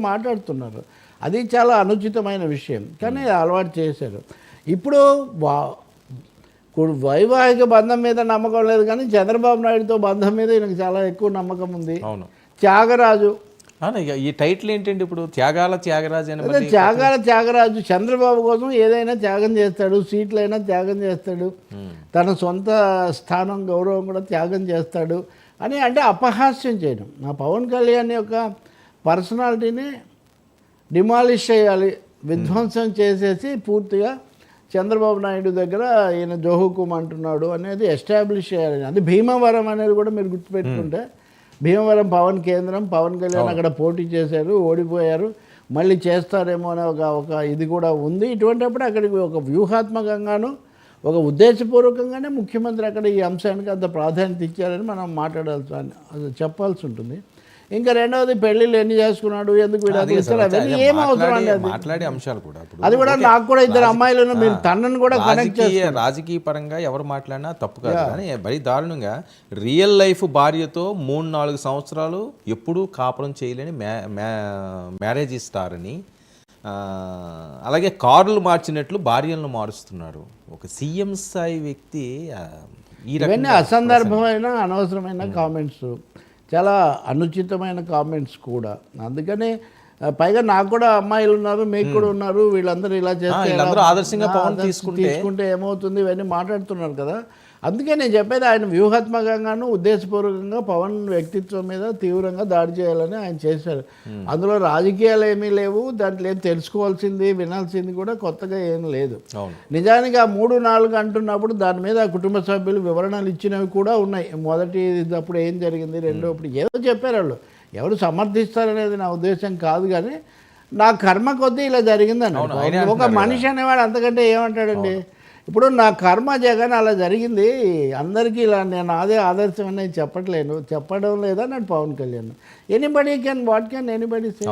మాట్లాడుతున్నారు. అది చాలా అనుచితమైన విషయం, కానీ అలవాటు చేశారు. ఇప్పుడు వైవాహిక బంధం మీద నమ్మకం లేదు, కానీ చంద్రబాబు నాయుడుతో బంధం మీద ఈయనకు చాలా ఎక్కువ నమ్మకం ఉంది. అవును, త్యాగరాజు ఈ టైటిల్ ఏంటండి ఇప్పుడు? త్యాగరాజు అని. త్యాగరాజు చంద్రబాబు కోసం ఏదైనా త్యాగం చేస్తాడు, సీట్లైనా త్యాగం చేస్తాడు, తన సొంత స్థానం గౌరవం కూడా త్యాగం చేస్తాడు అని అంటే అపహాస్యం చేయడం. నా పవన్ కళ్యాణ్ యొక్క పర్సనాలిటీని డిమాలిష్ చేయాలి, విధ్వంసం చేసేసి పూర్తిగా చంద్రబాబు నాయుడు దగ్గర ఈయన జోహుకుం అంటున్నాడు అనేది ఎస్టాబ్లిష్ చేయాలి. అది భీమవరం అనేది కూడా మీరు గుర్తుపెట్టుకుంటే, భీమవరం పవన్ కేంద్రం, పవన్ కళ్యాణ్ అక్కడ పోటీ చేశారు, ఓడిపోయారు, మళ్ళీ చేస్తారేమో అనే ఒక ఇది కూడా ఉంది. ఇటువంటిప్పుడు అక్కడికి ఒక వ్యూహాత్మకంగాను ఒక ఉద్దేశపూర్వకంగానే ముఖ్యమంత్రి అక్కడ ఈ అంశానికి అంత ప్రాధాన్యత ఇచ్చారని మనం చెప్పాల్సి ఉంటుంది. ఇంకా రెండవది పెళ్ళిళ్ళు ఎన్ని చేసుకున్నాడు, ఎందుకు ఏం అవసరం అండి, మాట్లాడే అంశాలు కూడా అది కూడా నాకు కూడా ఇద్దరు అమ్మాయిలను మీరు తనను కూడా కనెక్ట్ చేస్తారు. రాజకీయ పరంగా ఎవరు మాట్లాడినా తప్పు కాదు, కానీ మరీ దారుణంగా రియల్ లైఫ్ భార్యతో 3-4 సంవత్సరాలు ఎప్పుడూ కాపురం చేయలేని మ్యారేజ్ ఇస్తారని, అలాగే కార్లు మార్చినట్లు భార్యలను మారుస్తున్నారు ఒక సీఎం స్థాయి వ్యక్తి. ఇవన్నీ అసందర్భమైన అనవసరమైన కామెంట్స్, చాలా అనుచితమైన కామెంట్స్ కూడా. అందుకని పైగా నాకు కూడా అమ్మాయిలు ఉన్నారు, మీకు కూడా ఉన్నారు, వీళ్ళందరూ ఇలా చేస్తే ఆదర్శంగా తీసుకుంటే ఏమవుతుంది ఇవన్నీ మాట్లాడుతున్నారు కదా. అందుకే నేను చెప్పేది, ఆయన వ్యూహాత్మకంగాను ఉద్దేశపూర్వకంగా పవన్ వ్యక్తిత్వం మీద తీవ్రంగా దాడి చేయాలని ఆయన చేశారు. అందులో రాజకీయాలు ఏమీ లేవు, దాంట్లో ఏం తెలుసుకోవాల్సింది వినాల్సింది కూడా కొత్తగా ఏం లేదు. నిజానికి ఆ 3-4 అంటున్నప్పుడు దాని మీద కుటుంబ సభ్యులు వివరణలు ఇచ్చినవి కూడా ఉన్నాయి. మొదటి అప్పుడు ఏం జరిగింది, రెండో అప్పుడు ఏదో చెప్పారు వాళ్ళు. ఎవరు సమర్థిస్తారనేది నా ఉద్దేశం కాదు, కానీ నా కర్మ కొద్దీ ఇలా జరిగిందని. ఒక మనిషి అనేవాడు అంతకంటే ఏమంటాడండి? ఇప్పుడు నా కర్మ జగన్ అలా జరిగింది, అందరికీ ఇలా నేను అదే ఆదర్శం అనేది చెప్పడం లేదా నాకు Pawan Kalyan. Anybody what can anybody say.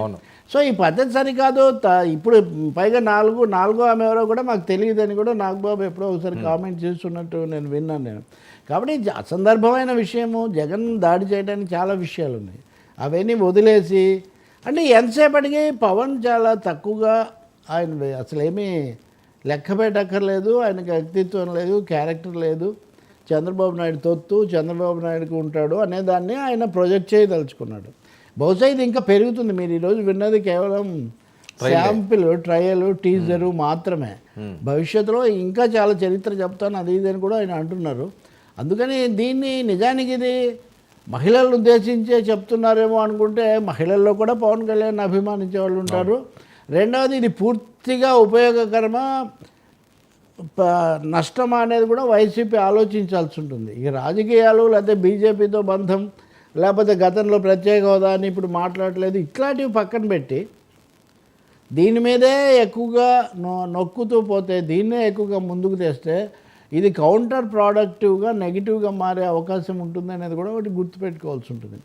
So ఈ పద్ధతి సరికాదు. ఇప్పుడు పైగా నాలుగో ఆమె ఎవరో కూడా మాకు తెలియదని కూడా నాగబాబు ఎప్పుడో ఒకసారి కామెంట్ చేస్తున్నట్టు నేను విన్నాను. కాబట్టి అసందర్భమైన విషయము, జగన్ దాడి చేయడానికి చాలా విషయాలు ఉన్నాయి, అవన్నీ వదిలేసి అంటే ఎంతసేపటికి పవన్ చాలా తక్కువగా, ఆయన అసలు ఏమీ లెక్క పెట్టక్కర్లేదు, ఆయనకి వ్యక్తిత్వం లేదు, క్యారెక్టర్ లేదు, చంద్రబాబు నాయుడు తొత్తు, చంద్రబాబు నాయుడుకి ఉంటాడు అనేదాన్ని ఆయన ప్రొజెక్ట్ చేయదలుచుకున్నాడు. బహుశా ఇది ఇంకా పెరుగుతుంది. మీరు ఈరోజు విన్నది కేవలం శాంపిల్, ట్రయల్, టీజరు మాత్రమే. భవిష్యత్తులో ఇంకా చాలా చరిత్ర చెప్తాను అది ఇది అని కూడా ఆయన అంటున్నారు. అందుకని దీన్ని నిజానికి ఇది మహిళలను ఉద్దేశించే చెప్తున్నారేమో అనుకుంటే, మహిళల్లో కూడా పవన్ కళ్యాణ్ అభిమానించే వాళ్ళు ఉంటారు. రెండవది ఇది పూర్తిగా ఉపయోగకరమా నష్టమా అనేది కూడా వైసీపీ ఆలోచించాల్సి ఉంటుంది. ఈ రాజకీయాలు లేకపోతే బీజేపీతో బంధం, లేకపోతే గతంలో ప్రత్యేక హోదా అని ఇప్పుడు మాట్లాడలేదు, ఇట్లాంటివి పక్కన పెట్టి దీని మీదే ఎక్కువగా నొక్కుతూ పోతే, దీన్నే ఎక్కువగా ముందుకు తెస్తే ఇది కౌంటర్ ప్రోడక్టివ్గా నెగిటివ్గా మారే అవకాశం ఉంటుంది అనేది కూడా ఒకటి గుర్తుపెట్టుకోవాల్సి ఉంటుంది.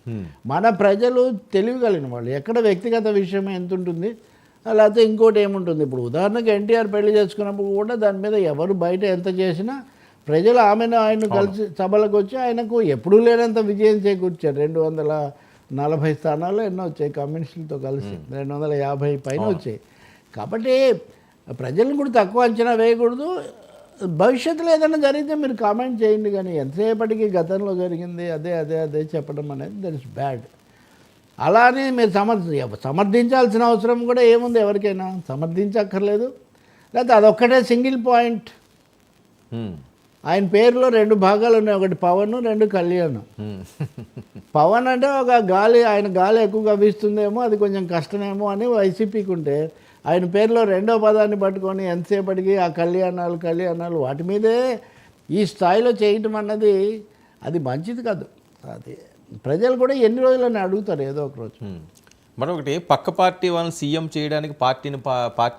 మన ప్రజలు తెలియగలిగిన వాళ్ళు, ఎక్కడ వ్యక్తిగత విషయం ఎంత ఉంటుంది, లేకపోతే ఇంకోటి ఏముంటుంది. ఇప్పుడు ఉదాహరణకు ఎన్టీఆర్ పెళ్లి చేసుకున్నప్పుడు కూడా దాని మీద ఎవరు బయట ఎంత చేసినా ప్రజలు ఆయన్ను కలిసి సభలకు వచ్చి ఆయనకు ఎప్పుడూ లేనంత విజయం చేకూర్చారు. 240 స్థానాలు ఎన్నో వచ్చాయి కమ్యూనిస్టులతో కలిసి, 250 పైన వచ్చాయి. కాబట్టి ప్రజలను కూడా తక్కువ అంచనా వేయకూడదు. భవిష్యత్తులో ఏదైనా జరిగితే మీరు కామెంట్ చేయండి, కానీ ఎంతసేపటికి గతంలో జరిగింది అదే అదే అదే చెప్పడం అనేది దట్ ఇస్ బ్యాడ్. అలానే మీరు సమర్థించాల్సిన అవసరం కూడా ఏముంది? ఎవరికైనా సమర్థించక్కర్లేదు. లేకపోతే అదొక్కటే సింగిల్ పాయింట్. ఆయన పేరులో 2 భాగాలు ఉన్నాయి, ఒకటి పవన్, 2 కళ్యాణ్. పవన్ అంటే ఒక గాలి, ఆయన గాలి ఎక్కువగా వీస్తుందేమో, అది కొంచెం కష్టమేమో అని వైసీపీకి ఉంటే, ఆయన పేరులో 2వ పదాన్ని పట్టుకొని ఎంతసేపటికి ఆ కళ్యాణాలు వాటి మీదే ఈ స్థాయిలో చేయటం అన్నది అది మంచిది కాదు. అది ప్రజలు కూడా ఎన్ని రోజులని అడుగుతారు ఏదో ఒక రోజు. మరొకటి, పక్క పార్టీ వాళ్ళని సీఎం చేయడానికి పార్టీ